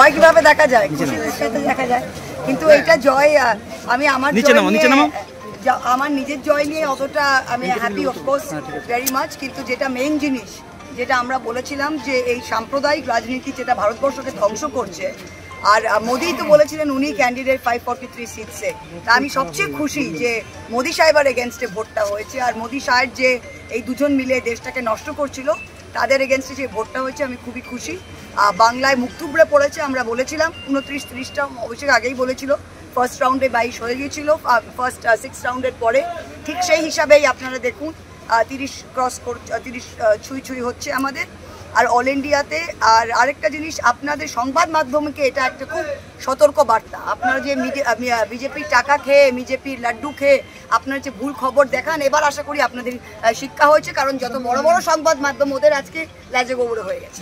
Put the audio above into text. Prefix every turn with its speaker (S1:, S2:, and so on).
S1: জয় কিভাবে দেখা যায়, খুশির সাথে দেখা যায়, কিন্তু এটা জয় আমি আমার আমার নিজের জয় নিয়ে অতটা আমি হ্যাপি অফকোর্স ভেরি মাচ, কিন্তু যেটা মেইন জিনিস যেটা আমরা বলেছিলাম যে এই সাম্প্রদায়িক রাজনীতি যেটা ভারতবর্ষকে ধ্বংস করছে, আর মোদি তো বলেছিলেন উনি ক্যান্ডিডেট 543 সিটসে। তা আমি সবচেয়ে খুশি যে মোদি সাহেবের এগেনস্টে ভোটটা হয়েছে, আর মোদি সাহেব যে এই দুজন মিলে দেশটাকে নষ্ট করছিল তাদের এগেনস্টে যে ভোটটা হয়েছে আমি খুবই খুশি। বাংলায় মুখ থুবড়ে পড়েছে, আমরা বলেছিলাম 29-30টা অবশ্যই আগেই বলেছিল, ফার্স্ট রাউন্ডে 22 হয়ে গিয়েছিল, ফার্স্ট 6 রাউন্ডের পরে ঠিক সেই হিসাবেই আপনারা দেখুন 30 ক্রস 30 ছুঁই হচ্ছে আমাদের। আর অল ইন্ডিয়াতে আর আরেকটা জিনিস, আপনাদের সংবাদ মাধ্যমকে এটা একটা খুব সতর্ক বার্তা, আপনারা যে বিজেপির টাকা খেয়ে বিজেপির লাড্ডু খেয়ে আপনারা যে ভুল খবর দেখান, এবার আশা করি আপনাদের শিক্ষা হয়েছে, কারণ যত বড় বড় সংবাদ মাধ্যম ওদের আজকে লাজে গোবরে হয়ে গেছে।